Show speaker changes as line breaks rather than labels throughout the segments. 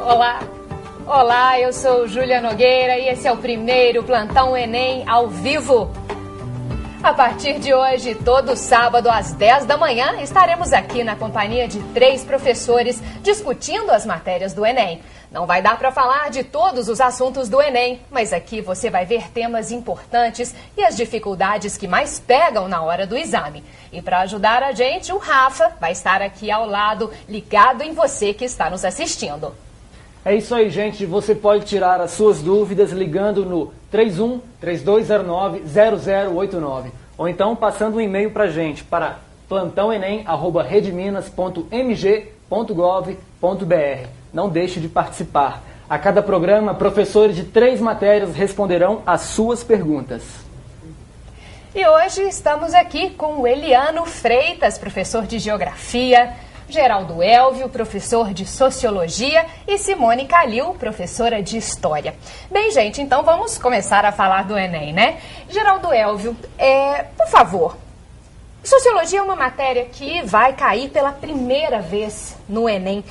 Olá! Olá, eu sou Júlia Nogueira e esse é o primeiro Plantão Enem ao vivo. A partir de hoje, todo sábado às 10 da manhã, estaremos aqui na companhia de 3 professores discutindo as matérias do Enem. Não vai dar para falar de todos os assuntos do Enem, mas aqui você vai ver temas importantes e as dificuldades que mais pegam na hora do exame. E para ajudar a gente, o Rafa vai estar aqui ao lado, ligado em você que está nos assistindo.
É isso aí, gente. Você pode tirar as suas dúvidas ligando no 31-3209-0089 ou então passando um e-mail para a gente para plantãoenem@redminas.mg.gov.br. Não deixe de participar. A cada programa, professores de 3 matérias responderão às suas perguntas.
E hoje estamos aqui com o Eliano Freitas, professor de Geografia, Geraldo Elvio, professor de Sociologia, e Simone Calil, professora de História. Bem, gente, então vamos começar a falar do Enem, né? Geraldo Elvio, por favor, Sociologia é uma matéria que vai cair pela primeira vez no Enem.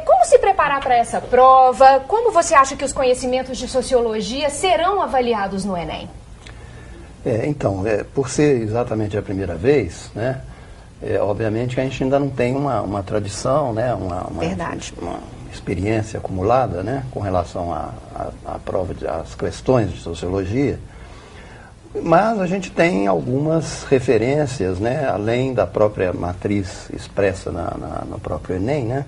Como se preparar para essa prova? Como você acha que os conhecimentos de Sociologia serão avaliados no Enem?
Então, por ser exatamente a primeira vez, né? Obviamente que a gente ainda não tem uma tradição, né, uma experiência acumulada, né, com relação à prova, às questões de sociologia, mas a gente tem algumas referências, né, além da própria matriz expressa no próprio Enem, né,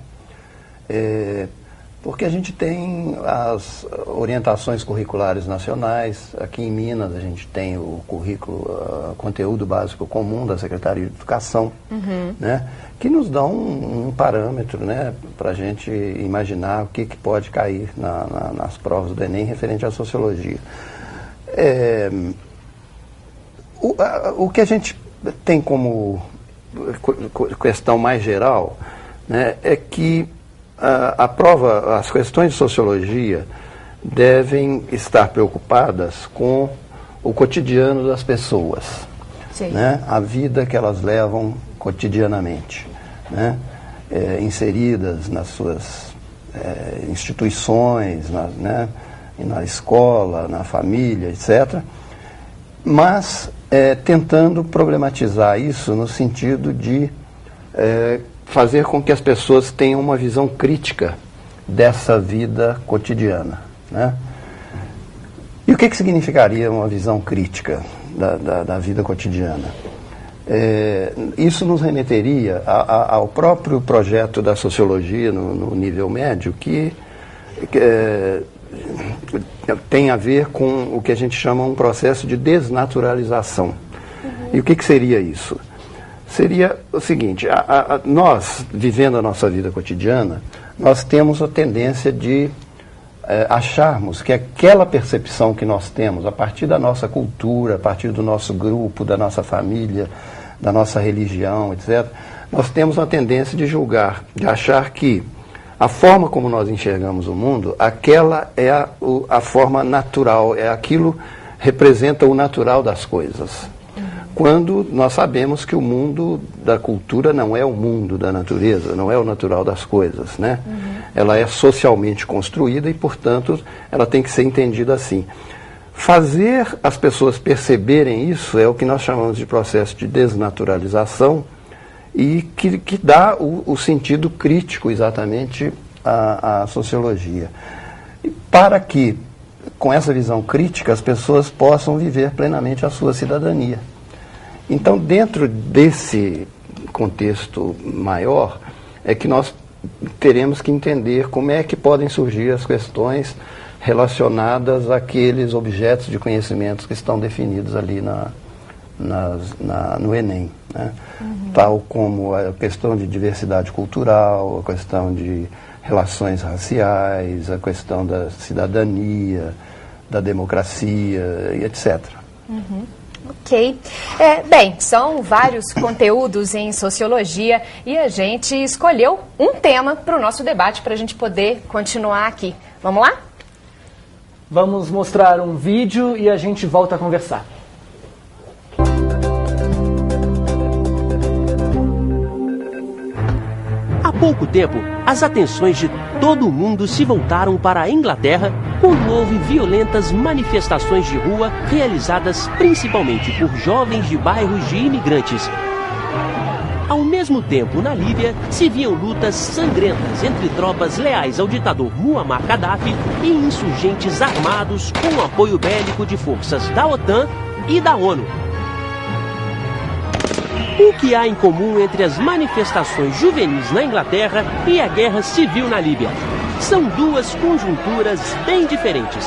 porque a gente tem as orientações curriculares nacionais. Aqui em Minas a gente tem o currículo, conteúdo básico comum da Secretaria de Educação, né, que nos dá um parâmetro, né, para a gente imaginar o que pode cair nas provas do Enem referente à sociologia. O que a gente tem como questão mais geral, né, é que a prova, as questões de sociologia devem estar preocupadas com o cotidiano das pessoas, né? A vida que elas levam cotidianamente, né? Inseridas nas suas instituições, né? Na escola, na família, etc. Mas tentando problematizar isso no sentido de fazer com que as pessoas tenham uma visão crítica dessa vida cotidiana, né? E o que significaria uma visão crítica da vida cotidiana? Isso nos remeteria ao próprio projeto da sociologia no nível médio, que tem a ver com o que a gente chama um processo de desnaturalização. E o que seria isso? Seria o seguinte: nós, vivendo a nossa vida cotidiana, nós temos a tendência de acharmos que aquela percepção que nós temos, a partir da nossa cultura, a partir do nosso grupo, da nossa família, da nossa religião, etc., nós temos a tendência de julgar, de achar que a forma como nós enxergamos o mundo, aquela é a forma natural, aquilo representa o natural das coisas. Quando nós sabemos que o mundo da cultura não é o mundo da natureza, não é o natural das coisas, né? Ela é socialmente construída e, portanto, ela tem que ser entendida assim. Fazer as pessoas perceberem isso é o que nós chamamos de processo de desnaturalização e que dá o sentido crítico exatamente à sociologia. E para que, com essa visão crítica, as pessoas possam viver plenamente a sua cidadania. Então, dentro desse contexto maior, é que nós teremos que entender como é que podem surgir as questões relacionadas àqueles objetos de conhecimentos que estão definidos ali no Enem, né? Tal como a questão de diversidade cultural, a questão de relações raciais, a questão da cidadania, da democracia e etc.
Ok. Bem, são vários conteúdos em sociologia e a gente escolheu um tema para o nosso debate para a gente poder continuar aqui. Vamos lá?
Vamos mostrar um vídeo e a gente volta a conversar.
pouco tempo, as atenções de todo o mundo se voltaram para a Inglaterra quando houve violentas manifestações de rua realizadas principalmente por jovens de bairros de imigrantes. Ao mesmo tempo, na Líbia, se viam lutas sangrentas entre tropas leais ao ditador Muammar Gaddafi e insurgentes armados com o apoio bélico de forças da OTAN e da ONU. O que há em comum entre as manifestações juvenis na Inglaterra e a guerra civil na Líbia? São duas conjunturas bem diferentes.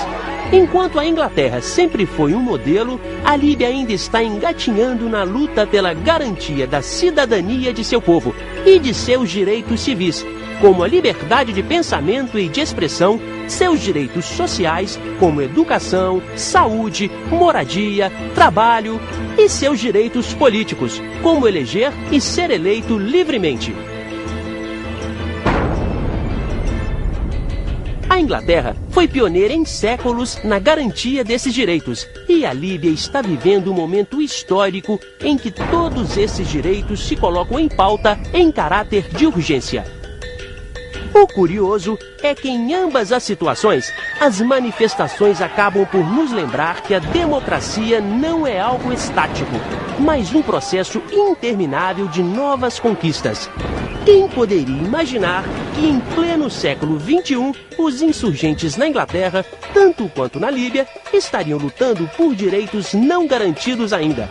Enquanto a Inglaterra sempre foi um modelo, a Líbia ainda está engatinhando na luta pela garantia da cidadania de seu povo e de seus direitos civis, como a liberdade de pensamento e de expressão, seus direitos sociais, como educação, saúde, moradia, trabalho, e seus direitos políticos, como eleger e ser eleito livremente. A Inglaterra foi pioneira em séculos na garantia desses direitos e a Líbia está vivendo um momento histórico em que todos esses direitos se colocam em pauta em caráter de urgência. O curioso é que em ambas as situações, as manifestações acabam por nos lembrar que a democracia não é algo estático, mas um processo interminável de novas conquistas. Quem poderia imaginar que em pleno século XXI, os insurgentes na Inglaterra, tanto quanto na Líbia, estariam lutando por direitos não garantidos ainda?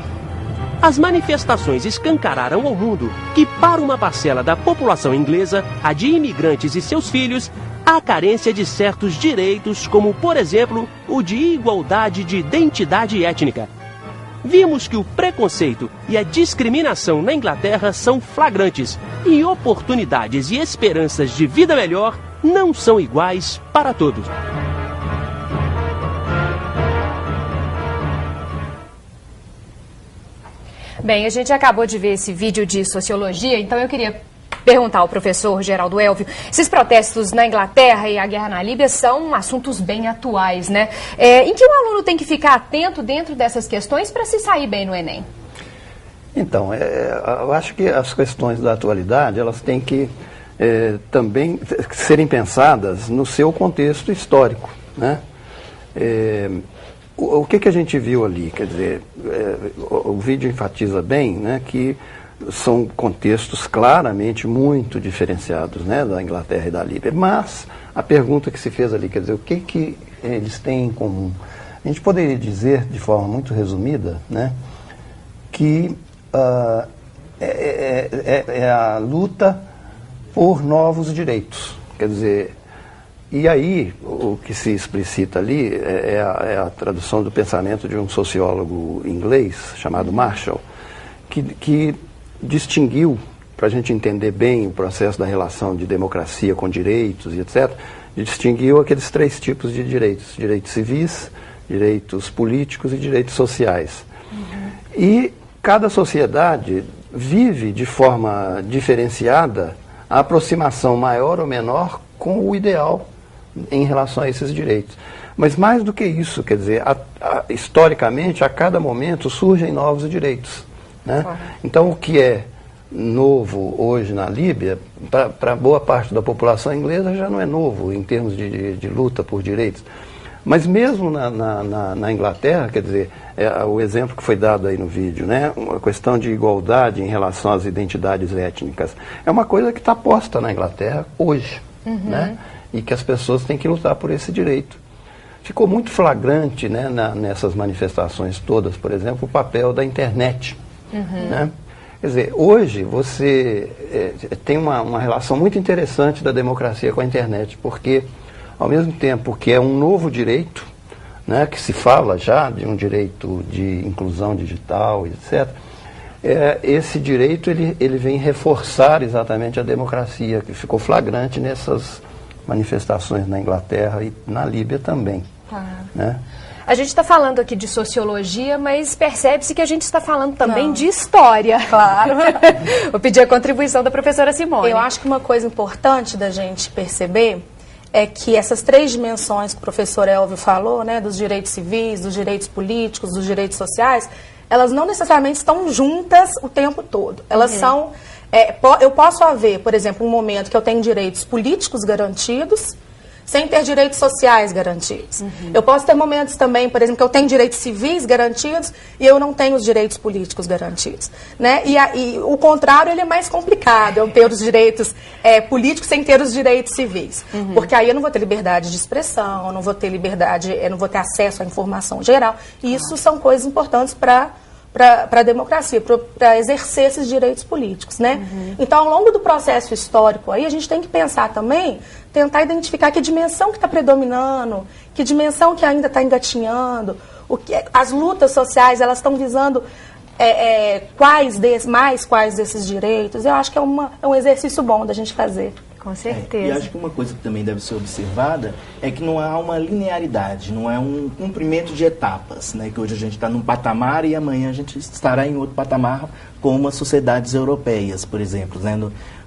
As manifestações escancararam ao mundo que, para uma parcela da população inglesa, a de imigrantes e seus filhos, há carência de certos direitos, como, por exemplo, o de igualdade de identidade étnica. Vimos que o preconceito e a discriminação na Inglaterra são flagrantes e oportunidades e esperanças de vida melhor não são iguais para todos.
Bem, a gente acabou de ver esse vídeo de sociologia, então eu queria perguntar ao professor Geraldo Elvio, esses protestos na Inglaterra e a guerra na Líbia são assuntos bem atuais, né? Em que o aluno tem que ficar atento dentro dessas questões para se sair bem no Enem?
Então, eu acho que as questões da atualidade, elas têm que também serem pensadas no seu contexto histórico, né? O que a gente viu ali? Quer dizer, o vídeo enfatiza bem, né, que são contextos claramente muito diferenciados, né, da Inglaterra e da Líbia. Mas a pergunta que se fez ali, quer dizer, o que eles têm em comum? A gente poderia dizer, de forma muito resumida, né, que é a luta por novos direitos. Quer dizer, e aí, o que se explicita ali é a tradução do pensamento de um sociólogo inglês chamado Marshall, que distinguiu, para a gente entender bem o processo da relação de democracia com direitos e etc., distinguiu aqueles três tipos de direitos: direitos civis, direitos políticos e direitos sociais. E cada sociedade vive de forma diferenciada a aproximação maior ou menor com o ideal em relação a esses direitos. Mas mais do que isso, quer dizer, historicamente, a cada momento surgem novos direitos, né? Claro. Então, o que é novo hoje na Líbia, para boa parte da população inglesa já não é novo em termos de luta por direitos. Mas mesmo na Inglaterra, quer dizer, o exemplo que foi dado aí no vídeo, né, uma questão de igualdade em relação às identidades étnicas, é uma coisa que está posta na Inglaterra hoje, né? E que as pessoas têm que lutar por esse direito. Ficou muito flagrante, né, nessas manifestações todas, por exemplo, o papel da internet. Né? Quer dizer, hoje você tem uma relação muito interessante da democracia com a internet, porque ao mesmo tempo que é um novo direito, né, que se fala já de um direito de inclusão digital, etc., esse direito ele vem reforçar exatamente a democracia, que ficou flagrante nessas manifestações na Inglaterra e na Líbia também. Né?
A gente está falando aqui de sociologia, mas percebe-se que a gente está falando também de história.
Claro.
Vou pedir a contribuição da professora Simone.
Eu acho que uma coisa importante da gente perceber é que essas três dimensões que o professor Elvio falou, né, dos direitos civis, dos direitos políticos, dos direitos sociais, elas não necessariamente estão juntas o tempo todo. Elas são Eu posso haver, por exemplo, um momento que eu tenho direitos políticos garantidos, sem ter direitos sociais garantidos. Eu posso ter momentos também, por exemplo, que eu tenho direitos civis garantidos e eu não tenho os direitos políticos garantidos. Né? E o contrário, ele é mais complicado, eu ter os direitos políticos sem ter os direitos civis. Porque aí eu não vou ter liberdade de expressão, eu não vou ter liberdade, eu não vou ter acesso à informação geral. E isso são coisas importantes para a democracia, para exercer esses direitos políticos, né? Então, ao longo do processo histórico aí, a gente tem que pensar também, tentar identificar que dimensão que está predominando, que dimensão que ainda está engatinhando, as lutas sociais, elas estão visando quais desses direitos. Eu acho que é um exercício bom da gente fazer.
Com certeza.
E acho que uma coisa que também deve ser observada é que não há uma linearidade, não é um cumprimento de etapas, né? Que hoje a gente está num patamar e amanhã a gente estará em outro patamar, como as sociedades europeias, por exemplo, né?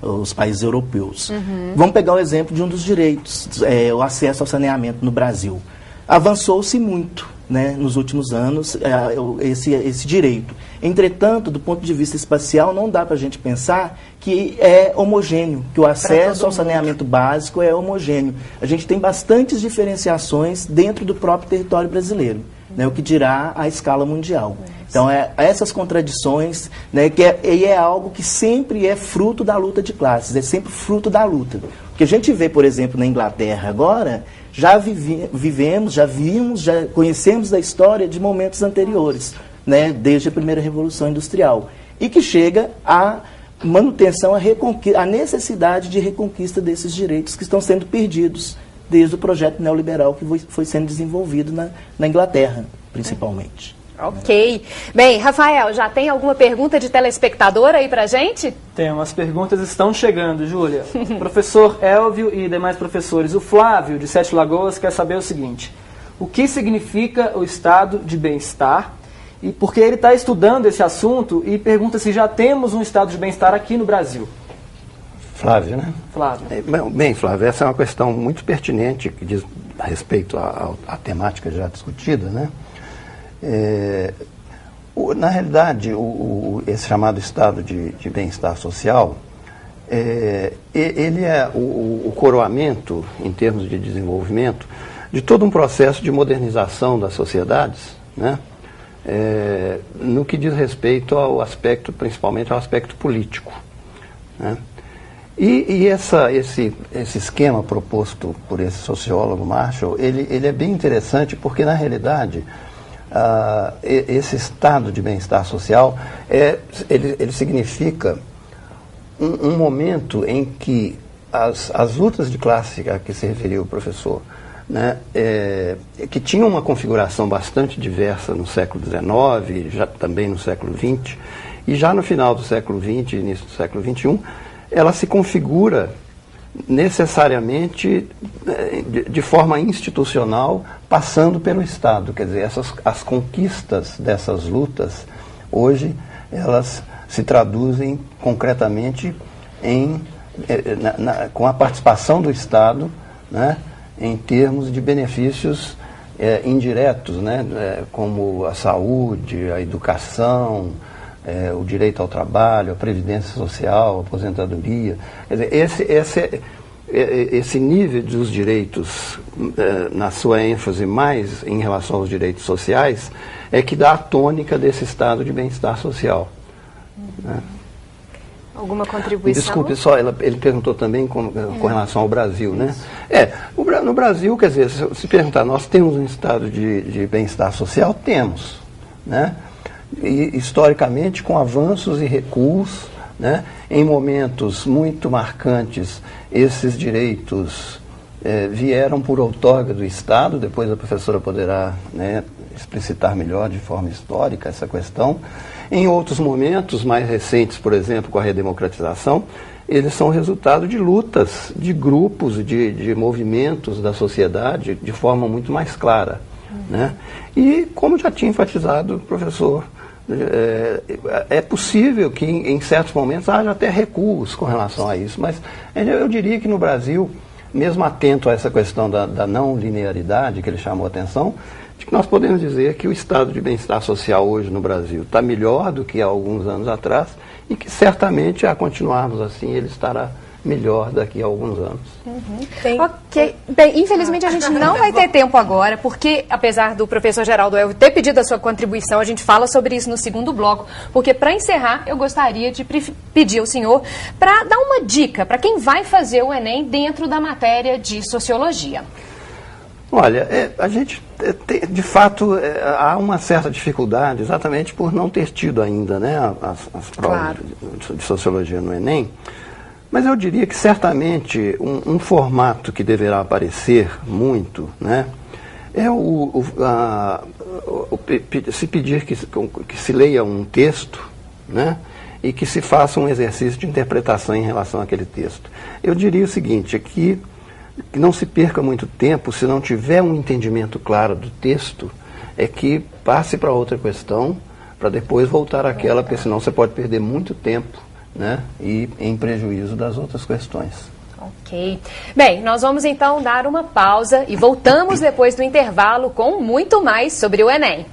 Os países europeus. Vamos pegar o exemplo de um dos direitos, o acesso ao saneamento no Brasil. Avançou-se muito, né, nos últimos anos, esse direito. Entretanto, do ponto de vista espacial, não dá para a gente pensar que é homogêneo, que o acesso ao saneamento básico é homogêneo. A gente tem bastantes diferenciações dentro do próprio território brasileiro, né, o que dirá à escala mundial. Então, essas contradições, né, e é algo que sempre é fruto da luta de classes, é sempre fruto da luta. O que a gente vê, por exemplo, na Inglaterra agora, já vivemos, já vimos, já conhecemos da história de momentos anteriores, né, desde a primeira Revolução Industrial, e que chega à manutenção, à necessidade de reconquista desses direitos que estão sendo perdidos desde o projeto neoliberal que foi sendo desenvolvido na Inglaterra, principalmente.
Ok. Bem, Rafael, já tem alguma pergunta de telespectador aí pra gente?
Tem, as perguntas estão chegando, Júlia. Professor Elvio e demais professores, o Flávio, de Sete Lagoas, quer saber o seguinte: o que significa o estado de bem-estar? E porque ele está estudando esse assunto e pergunta se já temos um estado de bem-estar aqui no Brasil.
Flávio, né?
Flávio.
Bem, Flávio, essa é uma questão muito pertinente que diz a respeito à temática já discutida, né? Na realidade, esse chamado estado de bem-estar social, ele é o coroamento, em termos de desenvolvimento, de todo um processo de modernização das sociedades, né? No que diz respeito ao aspecto, principalmente ao aspecto político, né? E esse esquema proposto por esse sociólogo Marshall, ele é bem interessante porque, na realidade, esse estado de bem-estar social, ele significa um momento em que as lutas de classe a que se referiu o professor, né, que tinham uma configuração bastante diversa no século XIX, já também no século XX, e já no final do século XX e início do século XXI, ela se configura necessariamente de forma institucional, passando pelo Estado. Quer dizer, as conquistas dessas lutas, hoje, elas se traduzem concretamente com a participação do Estado, né, em termos de benefícios indiretos, né, como a saúde, a educação, o direito ao trabalho, a previdência social, a aposentadoria. Quer dizer, esse nível dos direitos, na sua ênfase mais em relação aos direitos sociais, é que dá a tônica desse estado de bem-estar social. Né?
Alguma contribuição?
Desculpe, só, ele perguntou também com relação ao Brasil, né? No Brasil, quer dizer, se perguntar, nós temos um estado de bem-estar social? Temos, né? E, historicamente, com avanços e recuos, né? Em momentos muito marcantes, esses direitos vieram por outorga do Estado. Depois a professora poderá, né, explicitar melhor de forma histórica essa questão. Em outros momentos mais recentes, por exemplo, com a redemocratização, eles são resultado de lutas, de grupos, de movimentos da sociedade de forma muito mais clara, né? E, como já tinha enfatizado o professor, é possível que em certos momentos haja até recuos com relação a isso, mas eu diria que no Brasil, mesmo atento a essa questão da não linearidade que ele chamou a atenção, de que nós podemos dizer que o estado de bem-estar social hoje no Brasil está melhor do que há alguns anos atrás e que certamente, a continuarmos assim, ele estará melhor daqui a alguns anos.
Ok. Bem, infelizmente a gente não vai ter tempo agora, porque apesar do professor Geraldo Elvio ter pedido a sua contribuição, a gente fala sobre isso no segundo bloco, porque para encerrar eu gostaria de pedir ao senhor para dar uma dica para quem vai fazer o Enem dentro da matéria de Sociologia.
Olha, a gente, de fato, há uma certa dificuldade exatamente por não ter tido ainda, né, as provas de Sociologia no Enem. Mas eu diria que certamente um formato que deverá aparecer muito, né, é se pedir que se leia um texto, né, e que se faça um exercício de interpretação em relação àquele texto. Eu diria o seguinte, que não se perca muito tempo, se não tiver um entendimento claro do texto, é que passe para outra questão, para depois voltar àquela, porque senão você pode perder muito tempo, né, e em prejuízo das outras questões.
Ok. Bem, nós vamos então dar uma pausa e voltamos depois do intervalo com muito mais sobre o Enem.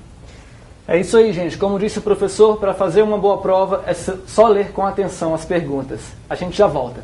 É isso aí, gente. Como disse o professor, para fazer uma boa prova é só ler com atenção as perguntas. A gente já volta.